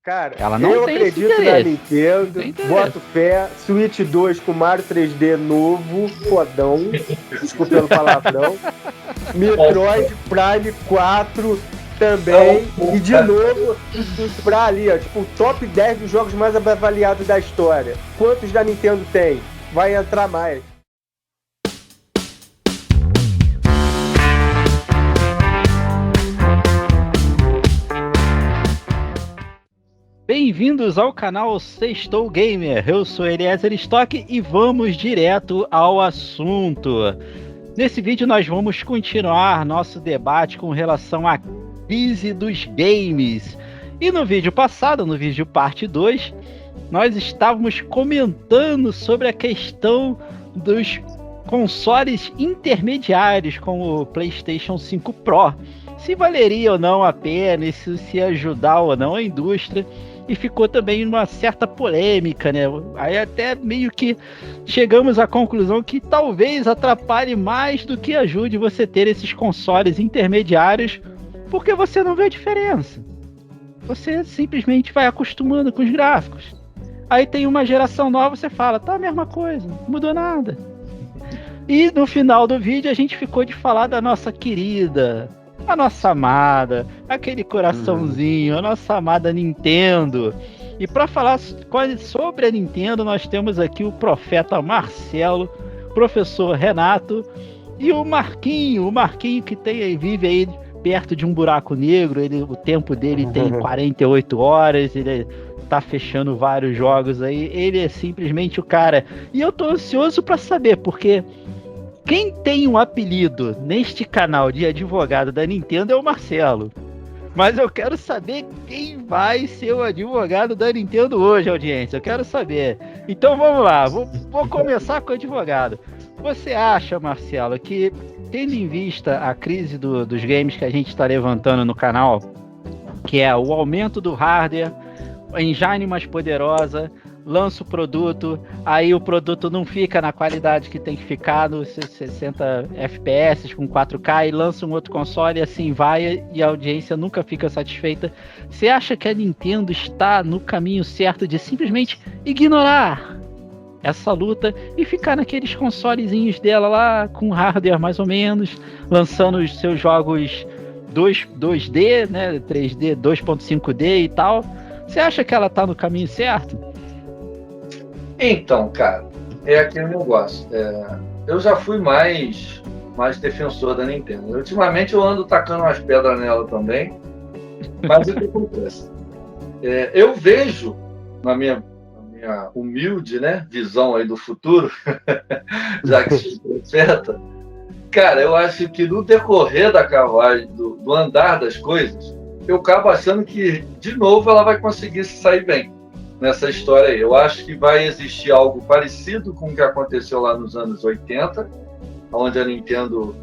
Cara, Ela não eu tem acredito esse na interesse. Nintendo, boto fé, Switch 2 com Mario 3D novo, fodão, desculpa pelo palavrão, Metroid Prime 4 também, e de novo, pra ali, ó, tipo, o top 10 dos jogos mais avaliados da história. Quantos da Nintendo tem? Vai entrar mais. Bem-vindos ao canal Sextou Gamer, eu sou Eliezer Stock e vamos direto ao assunto. Nesse vídeo nós vamos continuar nosso debate com relação à crise dos games. E no vídeo passado, no vídeo parte 2, nós estávamos comentando sobre a questão dos consoles intermediários como o PlayStation 5 Pro. Se valeria ou não a pena, isso se ia ajudar ou não a indústria. E ficou também uma certa polêmica, né? Aí até meio que chegamos à conclusão que talvez atrapalhe mais do que ajude você ter esses consoles intermediários, porque você não vê a diferença. Você simplesmente vai acostumando com os gráficos. Aí tem uma geração nova, você fala, tá a mesma coisa, não mudou nada. E no final do vídeo a gente ficou de falar da nossa querida, a nossa amada, aquele coraçãozinho, a nossa amada Nintendo. E para falar sobre a Nintendo, nós temos aqui o profeta Marcelo, professor Renato e o Marquinho que vive aí perto de um buraco negro. O tempo dele tem 48 horas, ele tá fechando vários jogos aí, ele é simplesmente o cara. E eu tô ansioso para saber, porque quem tem um apelido neste canal de advogado da Nintendo é o Marcelo. Mas eu quero saber quem vai ser o advogado da Nintendo hoje, audiência. Eu quero saber. Então vamos lá, vou começar com o advogado. Você acha, Marcelo, que tendo em vista a crise dos games que a gente está levantando no canal, que é o aumento do hardware, a engine mais poderosa, lança o produto, aí o produto não fica na qualidade que tem que ficar, nos 60 FPS com 4K, e lança um outro console e assim vai, e a audiência nunca fica satisfeita. Você acha que a Nintendo está no caminho certo de simplesmente ignorar essa luta e ficar naqueles consolezinhos dela lá, com hardware mais ou menos, lançando os seus jogos 2D, né, 3D, 2.5D e tal? Você acha que ela está no caminho certo? Então, cara, é aquele negócio. Eu já fui mais defensor da Nintendo. Ultimamente eu ando tacando umas pedras nela também, mas o que acontece? Eu vejo, na minha humilde, né, visão aí do futuro, já que sou profeta, cara, eu acho que no decorrer da carruagem, do andar das coisas, eu acabo achando que, de novo, ela vai conseguir se sair bem nessa história aí. Eu acho que vai existir algo parecido com o que aconteceu lá nos anos 80, onde a Nintendo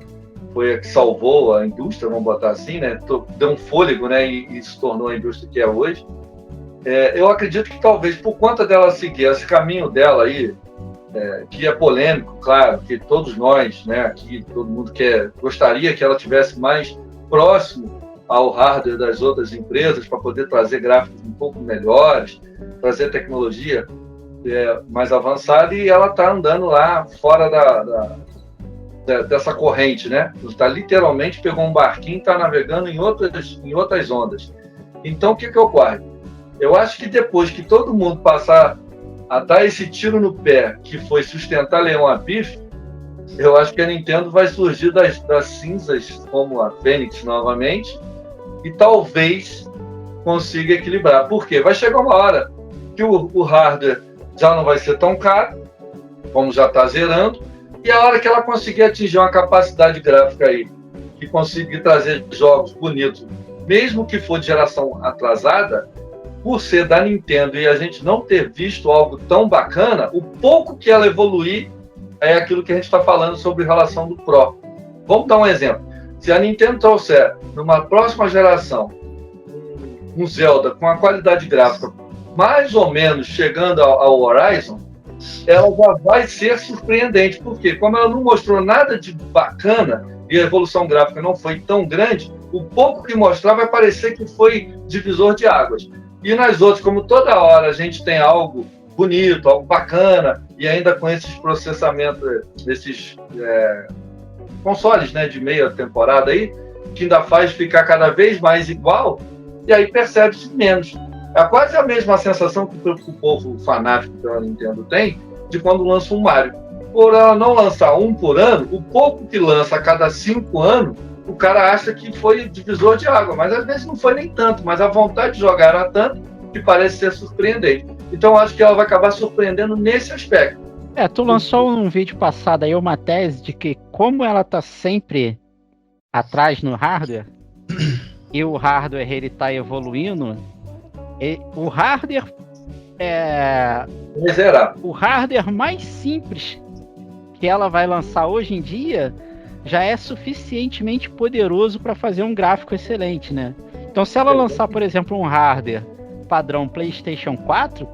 foi a que salvou a indústria, vamos botar assim, né? Deu um fôlego, né? E se tornou a indústria que é hoje. Eu acredito que talvez por conta dela seguir esse caminho dela aí, que é polêmico, claro, que todos nós, né, aqui, todo mundo gostaria que ela tivesse mais próximo ao hardware das outras empresas para poder trazer gráficos um pouco melhores, trazer tecnologia mais avançada, e ela está andando lá fora dessa corrente, né? Literalmente pegou um barquinho e está navegando em outras ondas. Então, o que ocorre? Eu acho que depois que todo mundo passar a dar esse tiro no pé, que foi sustentar leão a bife, eu acho que a Nintendo vai surgir das cinzas como a Fênix novamente, e talvez consiga equilibrar. Por quê? Vai chegar uma hora que o hardware já não vai ser tão caro, como já está zerando, e a hora que ela conseguir atingir uma capacidade gráfica aí, que conseguir trazer jogos bonitos, mesmo que for de geração atrasada, por ser da Nintendo e a gente não ter visto algo tão bacana, o pouco que ela evoluir é aquilo que a gente está falando sobre relação do Pro. Vamos dar um exemplo. Se a Nintendo trouxer, numa próxima geração, um Zelda com a qualidade gráfica mais ou menos chegando ao Horizon, ela já vai ser surpreendente, porque como ela não mostrou nada de bacana e a evolução gráfica não foi tão grande, o pouco que mostrar vai parecer que foi divisor de águas. E nas outras, como toda hora a gente tem algo bonito, algo bacana, e ainda com esses processamentos, desses consoles, né, de meia temporada aí, que ainda faz ficar cada vez mais igual, e aí percebe-se menos. É quase a mesma sensação que o povo fanático pela Nintendo tem de quando lança um Mario. Por ela não lançar um por ano, o pouco que lança a cada 5 anos, o cara acha que foi divisor de água, mas às vezes não foi nem tanto, mas a vontade de jogar era tanto que parece ser surpreendente. Então eu acho que ela vai acabar surpreendendo nesse aspecto. Tu lançou um vídeo passado aí uma tese de que como ela tá sempre atrás no hardware e o hardware ele tá evoluindo, o hardware o hardware mais simples que ela vai lançar hoje em dia já é suficientemente poderoso para fazer um gráfico excelente, né? Então se ela lançar, por exemplo, um hardware padrão PlayStation 4,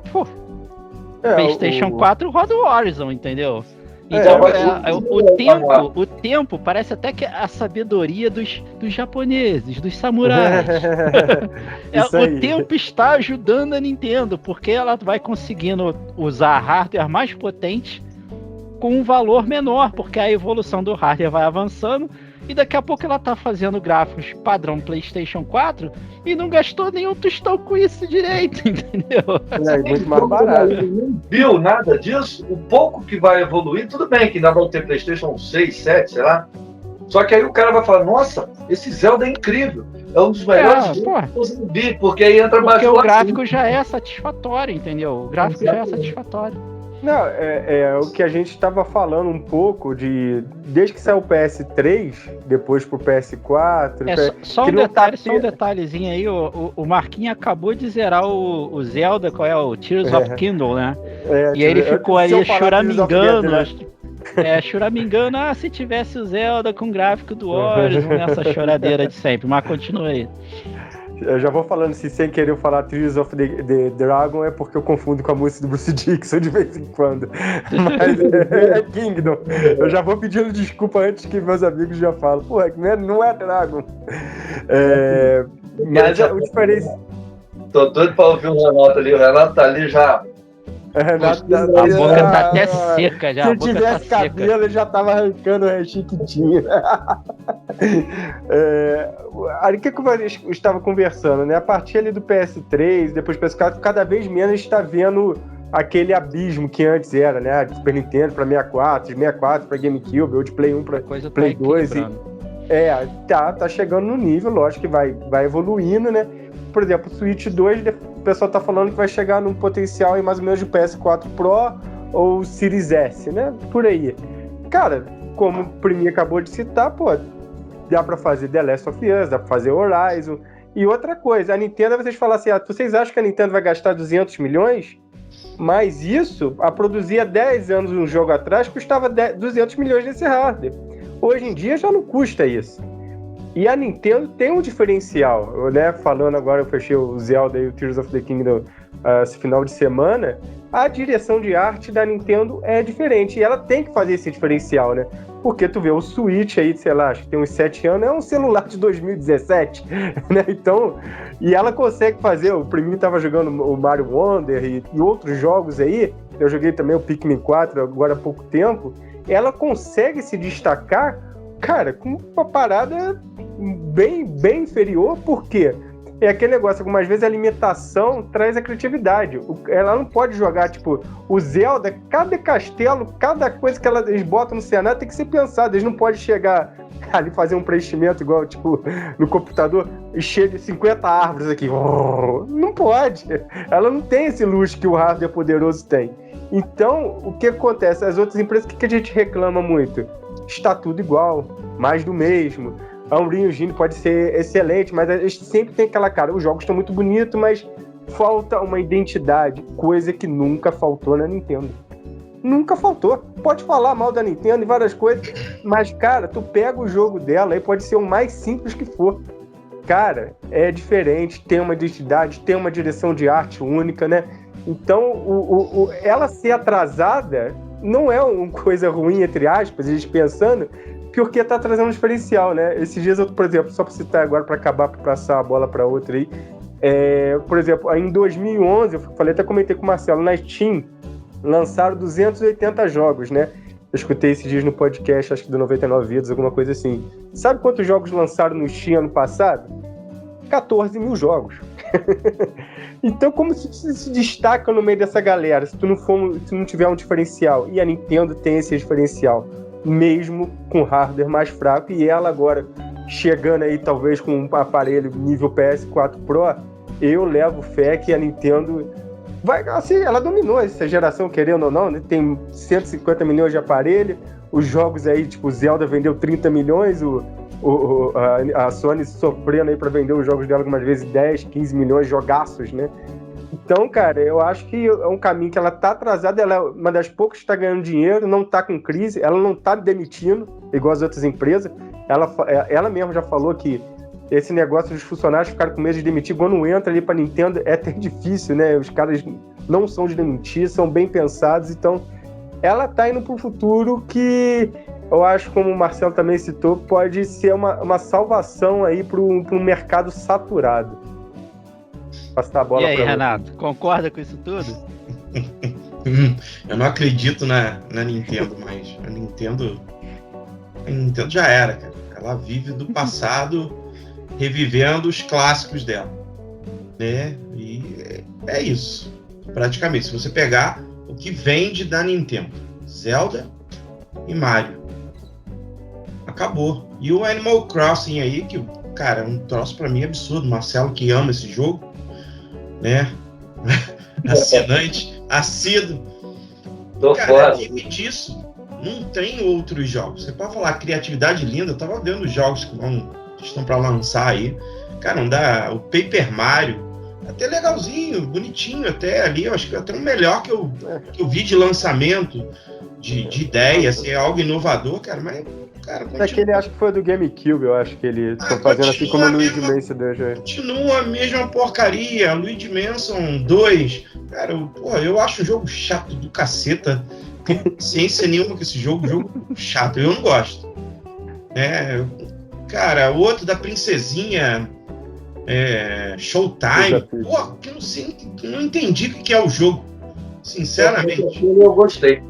PlayStation 4 roda o Horizon, entendeu? Então o tempo parece até que a sabedoria dos japoneses, dos samurais. O tempo está ajudando a Nintendo, porque ela vai conseguindo usar hardware mais potente com um valor menor, porque a evolução do hardware vai avançando e daqui a pouco ela tá fazendo gráficos padrão PlayStation 4 e não gastou nenhum tostão com isso direito, entendeu? Muito mais barato. Não viu nada disso? O pouco que vai evoluir, tudo bem que ainda vão ter PlayStation 6, 7, sei lá. Só que aí o cara vai falar, nossa, esse Zelda é incrível. É um dos melhores jogos que eu vi, porque aí entra mais... Porque o gráfico já é satisfatório, entendeu? O gráfico já é satisfatório. Não, é o que a gente estava falando um pouco desde que saiu o PS3, depois pro PS4. Só um detalhezinho aí, o Marquinhos acabou de zerar o Zelda, qual é o Tears of Kingdom, né? E aí ele ficou aí choramingando, choramingando, se tivesse o Zelda com gráfico do Horizon, nessa choradeira de sempre, mas continua aí. Eu já vou falando assim, sem querer falar Tears of the Dragon, é porque eu confundo com a música do Bruce Dixon de vez em quando. Mas é Kingdom. Eu já vou pedindo desculpa antes que meus amigos já falam. Pô, não é Dragon. Mas o diferença... Tô doido pra ouvir o Renato ali. O Renato tá ali já... A boca tá até seca já. Se tivesse cabelo, ele já tava arrancando o restinho que tinha. Aí o que eu estava conversando, né? A partir ali do PS3, depois do PS4, cada vez menos a gente tá vendo aquele abismo que antes era, né? De Super Nintendo pra 64, de 64 pra GameCube, ou de Play 1 pra Play 2. Tá chegando no nível, lógico que vai evoluindo, né? Por exemplo, o Switch 2, o pessoal tá falando que vai chegar num potencial em mais ou menos de PS4 Pro ou Series S, né? Por aí. Cara, como o Primi acabou de citar, dá pra fazer The Last of Us, dá pra fazer Horizon. E outra coisa, a Nintendo, vocês falam assim, vocês acham que a Nintendo vai gastar 200 milhões? Mas isso, a produzir há 10 anos um jogo atrás, custava 200 milhões desse hardware. Hoje em dia já não custa isso. E a Nintendo tem um diferencial, né? Falando agora, eu fechei o Zelda e o Tears of the Kingdom esse final de semana, a direção de arte da Nintendo é diferente, e ela tem que fazer esse diferencial, né? Porque tu vê o Switch aí, sei lá, acho que tem uns 7 anos, é um celular de 2017, né? Então, e ela consegue fazer, o Priminho tava jogando o Mario Wonder e outros jogos aí, eu joguei também o Pikmin 4 agora há pouco tempo, ela consegue se destacar, cara, com uma parada bem inferior, por quê? É aquele negócio, algumas vezes a limitação traz a criatividade. Ela não pode jogar, tipo, o Zelda, cada castelo, cada coisa que eles botam no cenário tem que ser pensado. Eles não podem chegar ali fazer um preenchimento igual, tipo, no computador, e cheio de 50 árvores aqui. Não pode. Ela não tem esse luxo que o hardware poderoso tem. Então, o que acontece? As outras empresas, o que a gente reclama muito? Está tudo igual, mais do mesmo. A Unreal Engine pode ser excelente, mas a gente sempre tem aquela cara, os jogos estão muito bonitos, mas falta uma identidade, coisa que nunca faltou na Nintendo. Nunca faltou. Pode falar mal da Nintendo e várias coisas, mas, cara, tu pega o jogo dela e pode ser o mais simples que for. Cara, é diferente, tem uma identidade, tem uma direção de arte única, né? Então, ela ser atrasada não é uma coisa ruim, entre aspas, a gente pensando, porque tá trazendo um diferencial, né? Esses dias, por exemplo, só pra citar agora, pra acabar, pra passar a bola pra outra aí, Por exemplo, em 2011, eu falei, até comentei com o Marcelo, na Steam lançaram 280 jogos, né? Eu escutei esses dias no podcast, acho que do 99 Vidas, alguma coisa assim. Sabe quantos jogos lançaram no Steam ano passado? 14 mil jogos. Então, como se destaca no meio dessa galera, se tu não tiver um diferencial? E a Nintendo tem esse diferencial, mesmo com hardware mais fraco, e ela agora chegando aí talvez com um aparelho nível PS4 Pro, eu levo fé que a Nintendo vai, assim, ela dominou essa geração, querendo ou não, né? Tem 150 milhões de aparelho, os jogos aí, tipo, Zelda vendeu 30 milhões, a Sony sofrendo aí pra vender os jogos dela algumas vezes 10, 15 milhões de jogaços, né? Então, cara, eu acho que é um caminho que ela tá atrasada, ela é uma das poucas que tá ganhando dinheiro, não tá com crise, ela não tá demitindo, igual as outras empresas. Ela mesma já falou que esse negócio dos funcionários ficarem com medo de demitir, quando entra ali pra Nintendo é até difícil, né? Os caras não são de demitir, são bem pensados, então ela tá indo pro futuro que eu acho, como o Marcelo também citou, pode ser uma salvação aí pro um mercado saturado. Passar a bola. E aí, Renato, concorda com isso tudo? Eu não acredito na Nintendo mais. A Nintendo já era, cara. Ela vive do passado, revivendo os clássicos dela, né? E é isso. Praticamente, se você pegar o que vende da Nintendo, Zelda e Mario, acabou. E o Animal Crossing aí, que, cara, é um troço pra mim absurdo. Marcelo, que ama esse jogo, né? Assinante, assíduo. Cara, vive disso. Não tem outros jogos. Você pode falar criatividade linda. Eu tava vendo os jogos que estão para lançar aí. Cara, não dá. O Paper Mario, até legalzinho, bonitinho até ali. Eu acho que até o melhor que eu vi de lançamento, de ideia, assim, é algo inovador, cara. Mas, cara, continua. Aquele, acho que foi do GameCube, eu acho que eles estão fazendo assim como o Luigi Mansion 2. Continua a mesma porcaria. Luigi Mansion 2. Cara, eu acho o jogo chato do caceta. Ciência nenhuma com esse jogo chato, eu não gosto. Cara, o outro da princesinha, Showtime, que eu não sei, não entendi o que é o jogo, sinceramente. Eu gostei.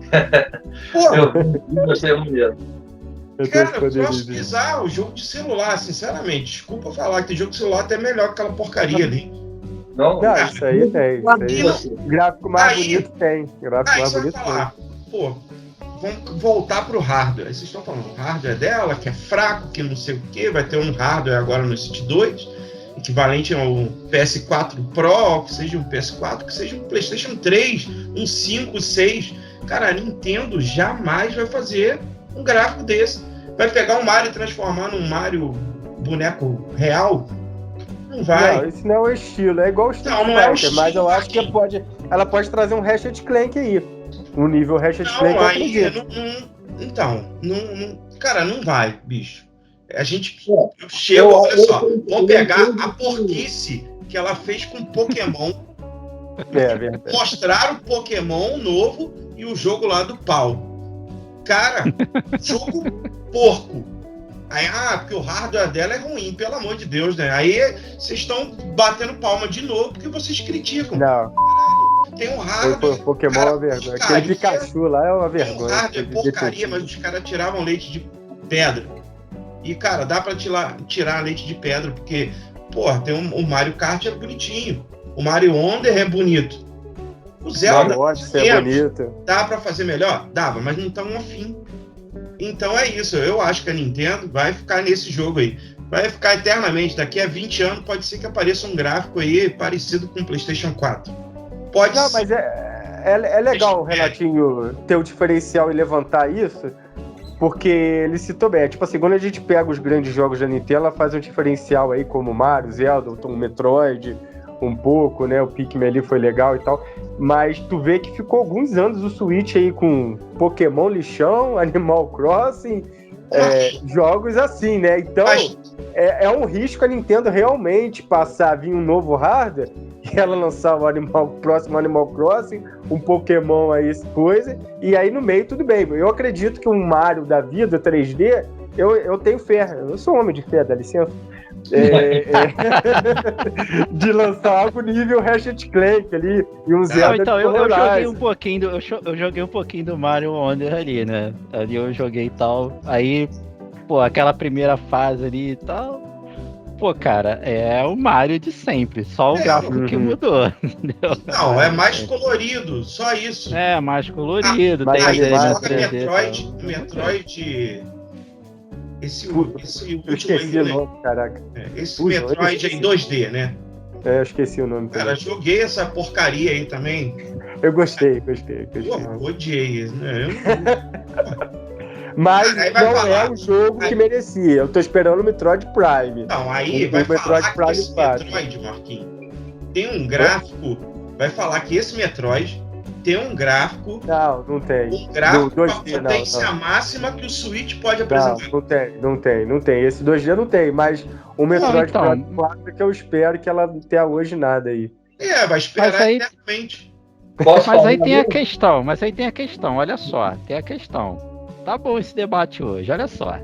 Eu gostei mesmo. Cara, eu posso pisar o jogo de celular, sinceramente. Desculpa falar que tem jogo de celular até melhor que aquela porcaria ali. Não, isso aí tem. Gráfico mais bonito tem. Gráfico mais bonito tem. Vamos voltar pro hardware. Aí vocês estão falando, o hardware dela, que é fraco, que não sei o que, vai ter um hardware agora no City 2, equivalente ao PS4 Pro, que seja um PS4, que seja um PlayStation 3, um 5, 6. Cara, a Nintendo jamais vai fazer um gráfico desse. Vai pegar um Mario e transformar num Mario boneco real? Não vai. Não, isso não é o estilo. É igual o Street Fighter, mas eu acho que ela pode trazer um Ratchet Clank aí. Um nível Ratchet Clank, eu acredito. Cara, não vai, bicho. A gente chega, olha só, vamos pegar a porquice que ela fez com Pokémon. Verdade. Mostraram o Pokémon novo e o jogo lá do pau. Cara, jogo porco. Aí, porque o hardware dela é ruim, pelo amor de Deus, né? Aí vocês estão batendo palma de novo porque vocês criticam. Não. Tem um hardware. Pokémon é uma vergonha. Aquele Pikachu lá é uma vergonha. Tem um hardware porcaria, mas os caras tiravam leite de pedra. E, cara, dá pra tirar leite de pedra, porque, tem o Mario Kart é bonitinho. O Mario Wonder é bonito. O Zelda é bonito. Dá pra fazer melhor? Dava, mas não tão afim. Então é isso. Eu acho que a Nintendo vai ficar nesse jogo aí. Vai ficar eternamente. Daqui a 20 anos pode ser que apareça um gráfico aí parecido com o PlayStation 4. Pode Não, ser. mas é legal, Renatinho, ter o diferencial e levantar isso, porque ele citou bem. Tipo assim, quando a gente pega os grandes jogos da Nintendo, ela faz um diferencial aí, como Mario, Zelda, o Metroid, um pouco, né? O Pikmin ali foi legal e tal. Mas tu vê que ficou alguns anos o Switch aí com Pokémon lixão, Animal Crossing, jogos assim, né? Então, é um risco a Nintendo realmente passar a vir um novo hardware e ela lançar o próximo Animal Crossing, um Pokémon aí, coisa, e aí no meio tudo bem. Eu acredito que um Mario da vida 3D, eu tenho fé, eu sou um homem de fé, dá licença, de lançar algo nível Ratchet Clank ali e um Zelda. Então, eu joguei um pouquinho eu joguei um pouquinho do Mario Wonder ali, né? Ali eu joguei e tal. Aí, pô, aquela primeira fase ali e tal. Pô, cara, é o Mario de sempre, só o gráfico que mudou. Entendeu? Não, é mais colorido, só isso. É, mais colorido. Mas Aí joga Metroid. Esse último eu esqueci aí, o nome, caraca. Esse Metroid em 2D, né? Eu esqueci o nome. Cara, joguei essa porcaria aí também. Eu gostei. Pô, odiei, né? Mas não é um jogo que merecia. Eu tô esperando o Metroid Prime. Não, aí vai falar que esse Metroid, Marquinhos, tem um gráfico. Vai falar que esse Metroid tem um gráfico. Não tem. Um gráfico com a potência máxima que o Switch pode apresentar. Não tem. Esse 2D não tem, mas o Metroid Prime 4 que eu espero que ela não tenha hoje nada aí. Vai esperar eternamente. Mas aí tem a questão, olha só, tem a questão. Tá bom esse debate hoje, olha só.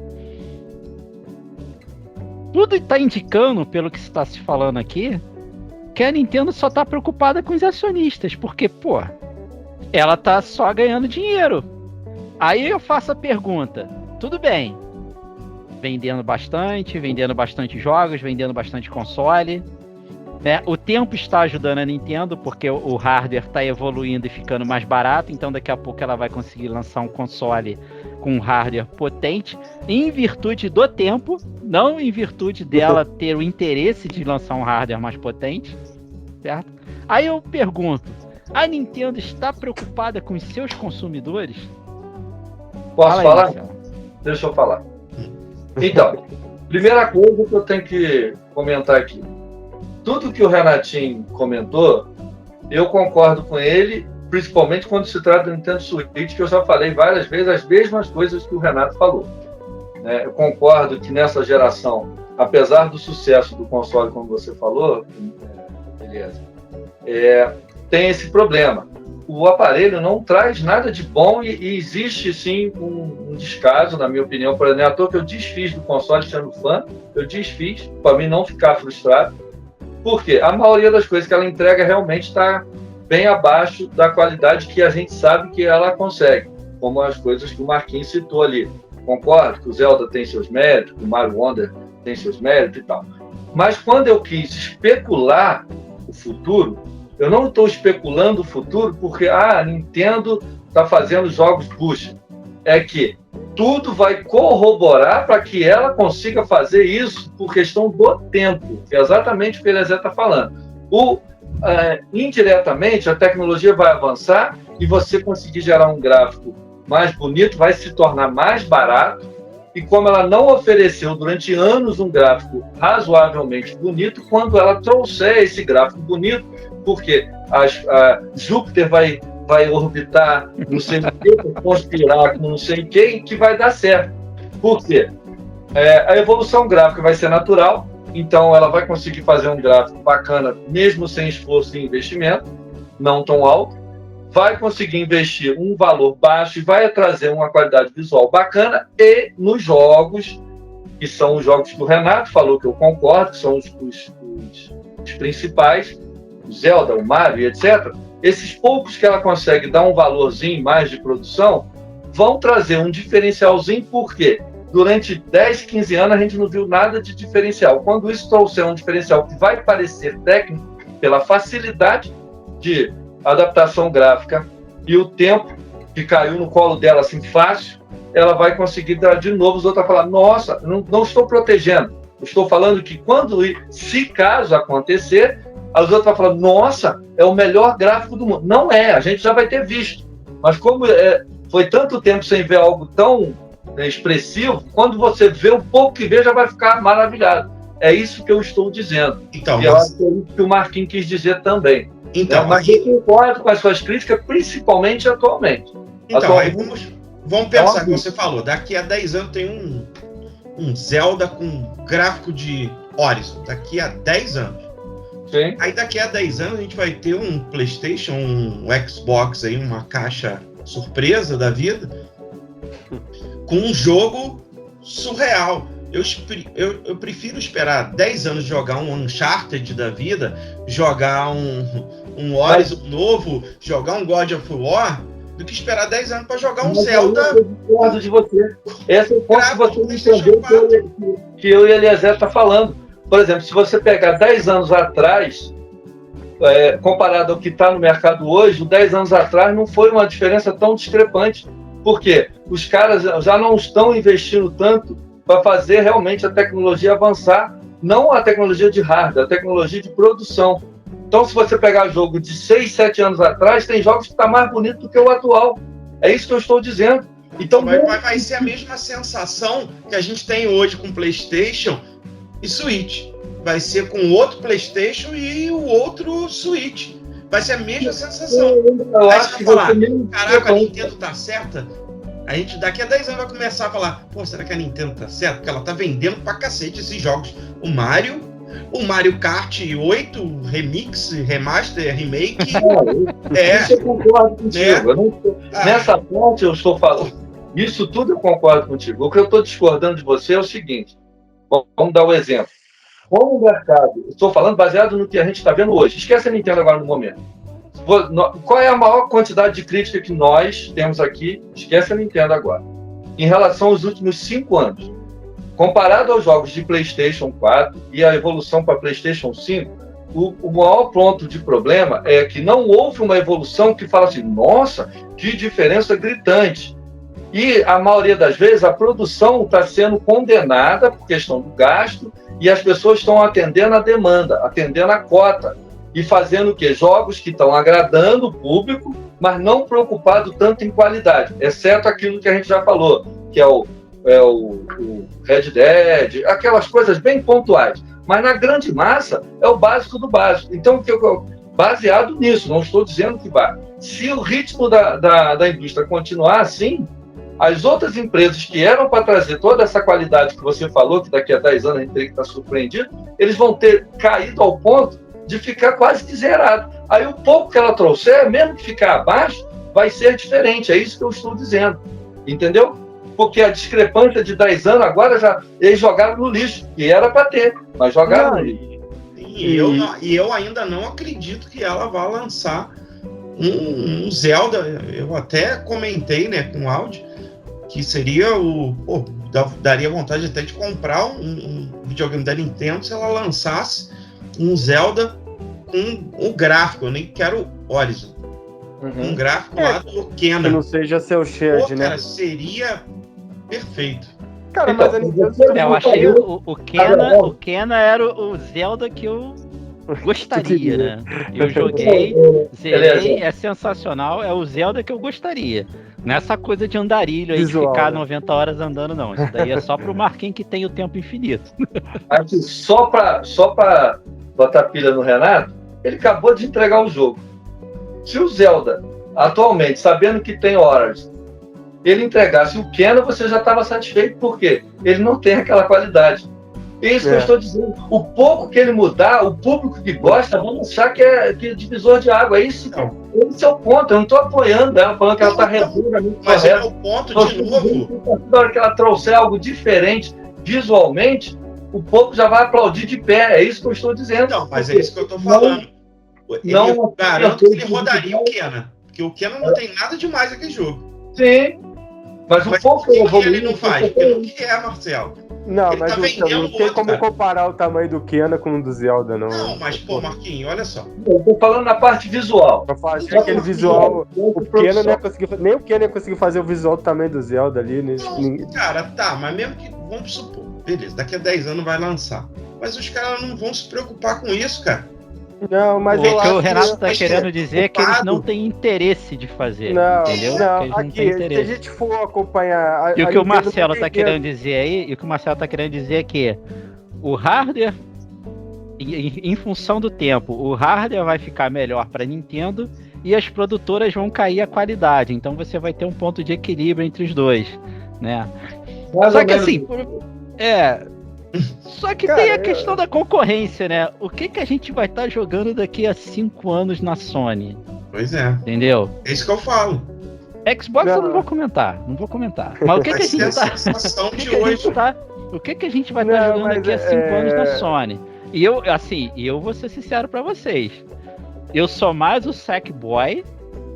Tudo está indicando, pelo que está se falando aqui, que a Nintendo só tá preocupada com os acionistas, porque, pô, ela tá só ganhando dinheiro. Aí eu faço a pergunta, tudo bem, vendendo bastante jogos, vendendo bastante console, né? O tempo está ajudando a Nintendo, porque o hardware está evoluindo e ficando mais barato, então daqui a pouco ela vai conseguir lançar um console com um hardware potente, em virtude do tempo, não em virtude dela ter o interesse de lançar um hardware mais potente, certo? Aí eu pergunto, a Nintendo está preocupada com os seus consumidores? Posso falar? Aí, deixa eu falar. Então, primeira coisa que eu tenho que comentar aqui. Tudo que o Renatinho comentou, eu concordo com ele, principalmente quando se trata do Nintendo Switch, que eu já falei várias vezes as mesmas coisas que o Renato falou. Eu concordo que nessa geração, apesar do sucesso do console, como você falou, beleza, tem esse problema. O aparelho não traz nada de bom e existe sim um descaso, na minha opinião. Por exemplo, à toa que eu desfiz do console sendo fã, eu desfiz para mim não ficar frustrado. Por quê? A maioria das coisas que ela entrega realmente está bem abaixo da qualidade que a gente sabe que ela consegue, como as coisas que o Marquinhos citou ali. Concordo que o Zelda tem seus méritos, que o Mario Wonder tem seus méritos e tal. Mas quando eu quis especular o futuro, eu não estou especulando o futuro porque a Nintendo está fazendo jogos push. É que tudo vai corroborar para que ela consiga fazer isso por questão do tempo. É exatamente o que o Eliezer está falando. Indiretamente, a tecnologia vai avançar e você conseguir gerar um gráfico mais bonito vai se tornar mais barato. E como ela não ofereceu durante anos um gráfico razoavelmente bonito, quando ela trouxer esse gráfico bonito, porque Júpiter vai orbitar não sei o que, conspirar com não sei quem, que vai dar certo. Por quê? A evolução gráfica vai ser natural, então ela vai conseguir fazer um gráfico bacana, mesmo sem esforço e investimento, não tão alto, vai conseguir investir um valor baixo e vai trazer uma qualidade visual bacana, e nos jogos, que são os jogos que o Renato falou, que eu concordo, que são os principais, o Zelda, o Mario, etc., esses poucos que ela consegue dar um valorzinho mais de produção, vão trazer um diferencialzinho, porque durante 10, 15 anos a gente não viu nada de diferencial. Quando isso trouxer um diferencial que vai parecer técnico, pela facilidade de adaptação gráfica e o tempo que caiu no colo dela assim fácil, ela vai conseguir dar de novo, os outros vão falar, nossa, não estou protegendo, estou falando que se caso acontecer, os outros vão falar, nossa, é o melhor gráfico do mundo. Não é, a gente já vai ter visto, mas como foi tanto tempo sem ver algo tão expressivo, quando você vê o pouco que vê, já vai ficar maravilhado. É isso que eu estou dizendo. Então, e eu acho que é isso que o Marquinhos quis dizer também. Então, mas eu concordo com as suas críticas, principalmente atualmente. Então, aí vamos pensar, como você falou, daqui a 10 anos tem um Zelda com gráfico de Horizon, daqui a 10 anos. Sim. Aí daqui a 10 anos a gente vai ter um PlayStation, um Xbox, aí, uma caixa surpresa da vida, com um jogo surreal. Eu prefiro esperar 10 anos jogar um Uncharted da vida, jogar um Horizon novo, jogar um God of War, do que esperar 10 anos para jogar um Zelda. Eu discordo de você. Esse é o ponto que você não entendeu que eu e Eliezer tá falando. Por exemplo, se você pegar 10 anos atrás, comparado ao que está no mercado hoje, 10 anos atrás não foi uma diferença tão discrepante. Por quê? Os caras já não estão investindo tanto para fazer realmente a tecnologia avançar, não a tecnologia de hardware, a tecnologia de produção. Então, se você pegar jogo de 6, 7 anos atrás, tem jogos que estão mais bonitos do que o atual. É isso que eu estou dizendo. Então, vai ser a mesma sensação que a gente tem hoje com PlayStation e Switch. Vai ser com o outro PlayStation e o outro Switch. Vai ser a mesma sensação. Eu acho que falar, caraca, a Nintendo tá certa? A gente daqui a 10 anos vai começar a falar, pô, será que a Nintendo tá certa? Porque ela tá vendendo pra cacete esses jogos. O Mario Kart 8, Remix, Remaster, Remake. Isso eu concordo contigo. Nessa parte eu estou falando. Isso tudo eu concordo contigo. O que eu estou discordando de você é o seguinte. Vamos dar um exemplo. Como o mercado, estou falando baseado no que a gente está vendo hoje. Esquece a Nintendo agora no momento. Qual é a maior quantidade de crítica que nós temos aqui? Esquece a Nintendo agora. Em relação aos últimos 5 anos. Comparado aos jogos de PlayStation 4 e a evolução para PlayStation 5, o maior ponto de problema é que não houve uma evolução que fala assim, nossa, que diferença gritante. E a maioria das vezes a produção está sendo condenada por questão do gasto e as pessoas estão atendendo a demanda, atendendo a cota e fazendo o quê? Jogos que estão agradando o público, mas não preocupado tanto em qualidade, exceto aquilo que a gente já falou, que é o Red Dead, aquelas coisas bem pontuais. Mas na grande massa é o básico do básico. Então, baseado nisso, não estou dizendo que vai. Se o ritmo da indústria continuar assim, as outras empresas que eram para trazer toda essa qualidade que você falou, que daqui a 10 anos a gente tem que estar surpreendido, eles vão ter caído ao ponto de ficar quase que zerado. Aí o pouco que ela trouxer, mesmo que ficar abaixo, vai ser diferente. É isso que eu estou dizendo. Entendeu? Porque a discrepância de 10 anos agora eles jogaram no lixo, que era para ter, mas jogaram no lixo. E eu ainda não acredito que ela vá lançar um Zelda. Eu até comentei, né, com áudio, que seria daria vontade até de comprar um videogame da Nintendo se ela lançasse um Zelda com o gráfico. Eu nem quero Horizon. Um gráfico lá do Kena. Que não seja seu shade, né? Cara, seria perfeito. Cara, mas a Nintendo... Eu achei o Kena era o Zelda que eu gostaria, né? Eu joguei, zerei, é sensacional, é o Zelda que eu gostaria. Não é essa coisa de andarilho aí, Visual, de ficar né? 90 horas andando, não. Isso daí é só pro Marquinhos que tem o tempo infinito. Aqui, só pra botar pilha no Renato, ele acabou de entregar o jogo. Se o Zelda, atualmente, sabendo que tem horas, ele entregasse o Kena, você já estava satisfeito. Por quê? Ele não tem aquela qualidade. É isso que eu estou dizendo. O pouco que ele mudar, o público que gosta, vamos achar que é divisor de água. Esse é o ponto. Eu não estou apoiando ela, falando que ela está redondamente Mas correta. é o ponto de novo. Na hora que ela trouxer algo diferente visualmente, o povo já vai aplaudir de pé. É isso que eu estou dizendo. Não, mas é isso que eu estou falando. Eu garanto que ele rodaria o Kena. Porque o Kena não tem nada demais naquele jogo. Sim. Mas o pouco que ele não faz? Porque não quer, Marcelo. Não, ele mas tá vendendo não tem outro, como cara. comparar o tamanho do Kena com o do Zelda, não. Não, mas, pô, Marquinhos, olha só. Eu estou falando na parte visual. Eu falo assim, aquele visual. O Kena não ia conseguir, nem o Kena ia conseguir fazer o visual do tamanho do Zelda ali. Né? Não, cara, tá, mas mesmo que, vamos supor, beleza, daqui a 10 anos vai lançar. Mas os caras não vão se preocupar com isso, cara. Não, mas O que o acho Renato tá que querendo dizer é que eles não têm interesse de fazer. Não, entendeu? não, Eles não aqui, têm se a interesse. gente for acompanhar... E o que o Nintendo Marcelo tá tem querendo dizer aí, e o que o Marcelo tá querendo dizer é que o hardware, em função do tempo, o hardware vai ficar melhor para Nintendo e as produtoras vão cair a qualidade. Então você vai ter um ponto de equilíbrio entre os dois, né? Só que assim, só que Cara, tem a questão da concorrência, né? O que a gente vai estar jogando daqui a 5 anos na Sony? Pois é. Entendeu? É isso que eu falo. Xbox eu não vou comentar. Mas o que a gente Vai ser tá... a sensação O de que a hoje. gente tá... O que a gente vai estar jogando daqui a 5 anos na Sony? E eu vou ser sincero pra vocês. Eu sou mais o Sackboy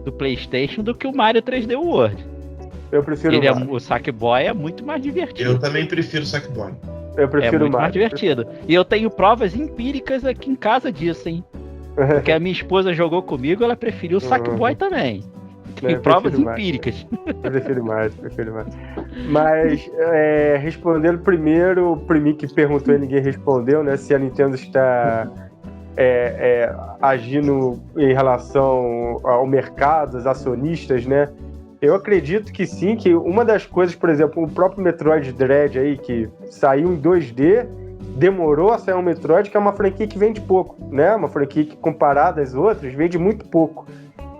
do PlayStation do que o Mario 3D World. Eu prefiro o Sackboy é muito mais divertido. Eu também prefiro o Sackboy. Eu prefiro muito mais divertido. E eu tenho provas empíricas aqui em casa disso, hein? Porque a minha esposa jogou comigo, ela preferiu o Sackboy também. Tem provas empíricas. Eu prefiro mais. Mas, respondendo primeiro, o Primi que perguntou e ninguém respondeu, né? Se a Nintendo está agindo em relação ao mercado, aos acionistas, né? Eu acredito que sim, que uma das coisas, por exemplo, o próprio Metroid Dread aí, que saiu em 2D, demorou a sair um Metroid, que é uma franquia que vende pouco, né? Uma franquia que, comparada às outras, vende muito pouco.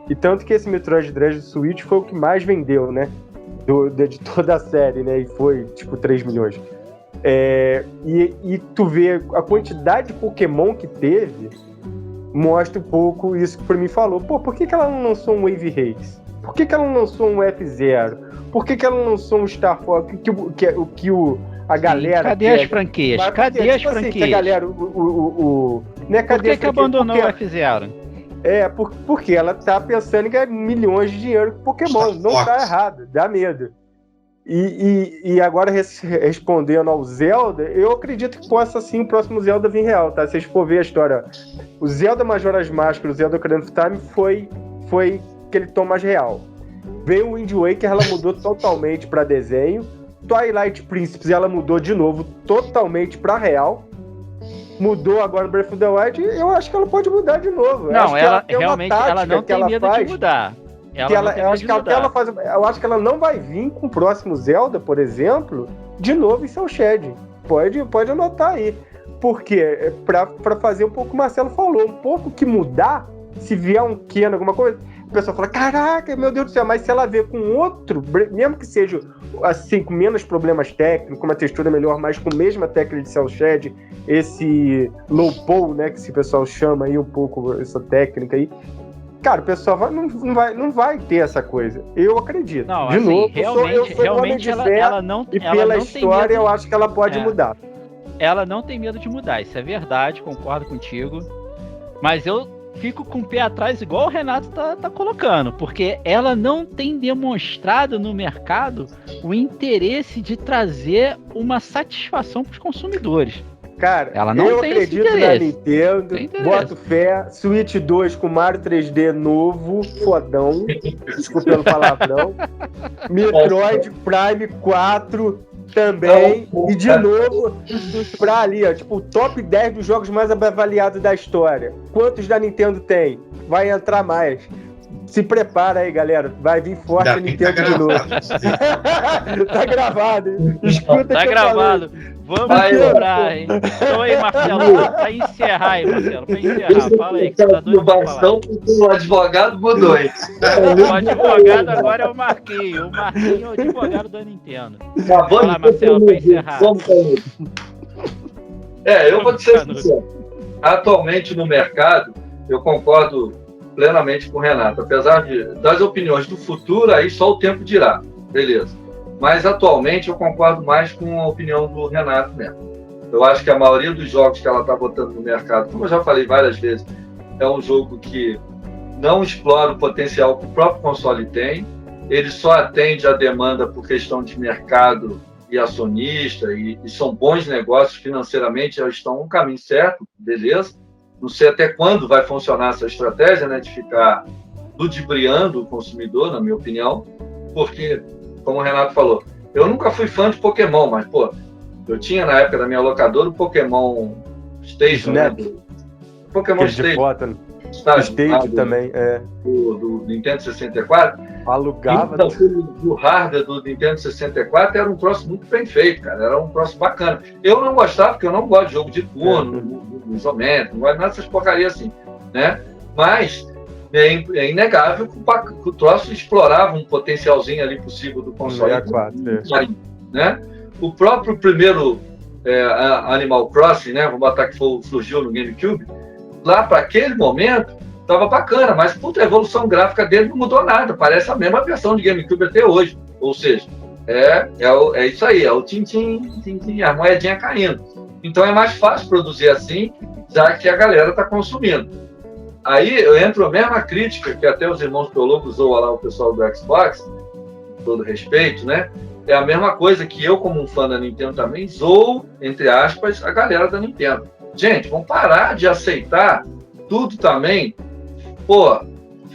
E tanto que esse Metroid Dread do Switch foi o que mais vendeu, né? De toda a série, né? E foi, tipo, 3 milhões. E tu vê a quantidade de Pokémon que teve, mostra um pouco isso que o Primi falou. Pô, por que ela não lançou um Wave Race? Por que ela não lançou um F-Zero? Por que ela não lançou um Star Fox? A galera... Cadê as franquias? Cadê as franquias? Assim, que a galera... né, por que abandonou o F-Zero? Porque ela tá pensando em ganhar milhões de dinheiro com Pokémon. Não tá errado, dá medo. E agora, respondendo ao Zelda, eu acredito que possa sim o próximo Zelda vir real, tá? Se vocês for ver a história, o Zelda Majora's Mask e o Zelda Ocarina of Time foi aquele tom mais real. Veio o Wind Waker, ela mudou totalmente pra desenho. Twilight Princess, ela mudou de novo totalmente pra real. Mudou agora no Breath of the Wild, eu acho que ela pode mudar de novo. Não, ela realmente ela não tem medo de mudar. Eu acho que ela não vai vir com o próximo Zelda, por exemplo, de novo em Cell Shading. Pode anotar aí. Porque pra fazer um pouco o que o Marcelo falou, um pouco que mudar, se vier um Ken, alguma coisa, o pessoal fala, caraca, meu Deus do céu, mas se ela ver com outro, mesmo que seja assim, com menos problemas técnicos, com uma textura melhor, mas com a mesma técnica de Cell Shading, esse low poly, né, que esse pessoal chama aí um pouco, essa técnica aí, cara, o pessoal não vai ter essa coisa. Eu acredito. Não, de assim, novo, realmente ela não e pela história, eu acho que ela pode mudar. Ela não tem medo de mudar, isso é verdade, concordo contigo. Mas eu fico com o pé atrás, igual o Renato tá colocando, porque ela não tem demonstrado no mercado o interesse de trazer uma satisfação para os consumidores. Cara, eu acredito na Nintendo, boto fé, Switch 2 com Mario 3D novo, fodão, desculpa pelo palavrão, Metroid Prime 4 também, e de novo, pra ali, ó, tipo, o top 10 dos jogos mais avaliados da história. Quantos da Nintendo tem? Vai entrar mais. Se prepara aí, galera. Vai vir forte a Nintendo de novo. Tá gravado, hein? Escuta tá gravado. Vamos lembrar, hein? Então aí, Marcelo, pra encerrar aí, Marcelo, fala aí que você tá doido pra falar. O advogado mudou, hein? O advogado agora é o Marquinhos. O Marquinhos é o advogado da Nintendo. Fala, Marcelo, pra encerrar. Eu vou dizer sincero. Atualmente no mercado, eu concordo plenamente com o Renato. Apesar das opiniões do futuro, aí só o tempo dirá. Beleza. Mas atualmente eu concordo mais com a opinião do Renato mesmo. Eu acho que a maioria dos jogos que ela está botando no mercado, como eu já falei várias vezes, é um jogo que não explora o potencial que o próprio console tem. Ele só atende a demanda por questão de mercado e acionista, e são bons negócios financeiramente, já estão no caminho certo, beleza. Não sei até quando vai funcionar essa estratégia, né, de ficar ludibriando o consumidor, na minha opinião, porque, como o Renato falou, eu nunca fui fã de Pokémon, mas, pô, eu tinha na época da minha locadora o Pokémon Station, né? Pokémon Station. Stage também, do Nintendo 64. Alugava. O hardware do Nintendo 64 era um troço muito bem feito, cara. Era um troço bacana. Eu não gostava, porque eu não gosto de jogo de turno, isométrico, não gosto nada dessas porcarias assim, né? Mas é inegável que o troço explorava um potencialzinho ali possível do console. Né? O próprio primeiro Animal Crossing, né? Vamos botar que surgiu no GameCube, lá para aquele momento estava bacana, mas a evolução gráfica dele não mudou nada, parece a mesma versão de GameCube até hoje. Ou seja, É isso aí, é o tim-tim, a moedinha caindo. Então é mais fácil produzir assim, já que a galera está consumindo. Aí eu entro a mesma crítica que até os irmãos Teólogos zoam lá o pessoal do Xbox, com todo respeito, né? É a mesma coisa que eu, como um fã da Nintendo também, zoo, entre aspas, a galera da Nintendo. Gente, vamos parar de aceitar tudo também, pô,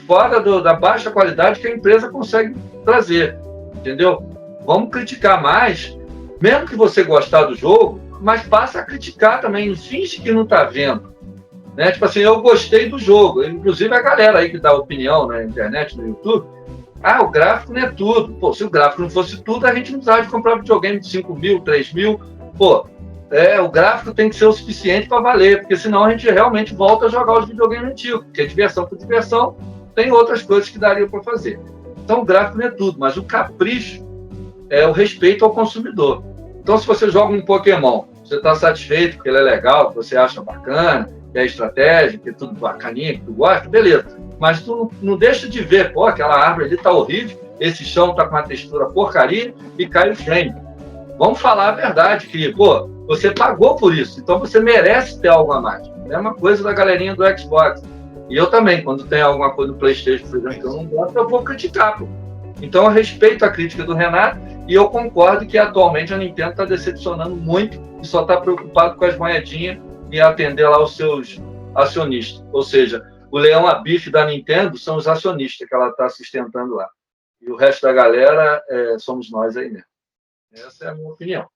fora da baixa qualidade que a empresa consegue trazer, entendeu? Vamos criticar mais, mesmo que você gostar do jogo, mas passa a criticar também, finge que não está vendo. Né? Tipo assim, eu gostei do jogo, inclusive a galera aí que dá opinião na internet, no YouTube, o gráfico não é tudo. Pô, se o gráfico não fosse tudo, a gente não precisava de comprar videogame de 5 mil, 3 mil. Pô, o gráfico tem que ser o suficiente para valer, porque senão a gente realmente volta a jogar os videogames antigos, porque diversão por diversão tem outras coisas que daria para fazer. Então o gráfico não é tudo, mas o capricho é o respeito ao consumidor. Então se você joga um Pokémon, você está satisfeito porque ele é legal, que você acha bacana, que é estratégia, que é tudo bacaninha, que tu gosta, beleza. Mas tu não deixa de ver, pô, aquela árvore ali tá horrível, esse chão tá com uma textura porcaria e cai o frame. Vamos falar a verdade, que, pô, você pagou por isso, então você merece ter algo a mais. É uma coisa da galerinha do Xbox. E eu também, quando tem alguma coisa do PlayStation, por exemplo, que eu não gosto, eu vou criticar, pô. Então eu respeito a crítica do Renato e eu concordo que atualmente a Nintendo está decepcionando muito e só está preocupado com as moedinhas e atender lá os seus acionistas. Ou seja, o leão a bife da Nintendo são os acionistas que ela está sustentando lá. E o resto da galera somos nós aí mesmo. Essa é a minha opinião.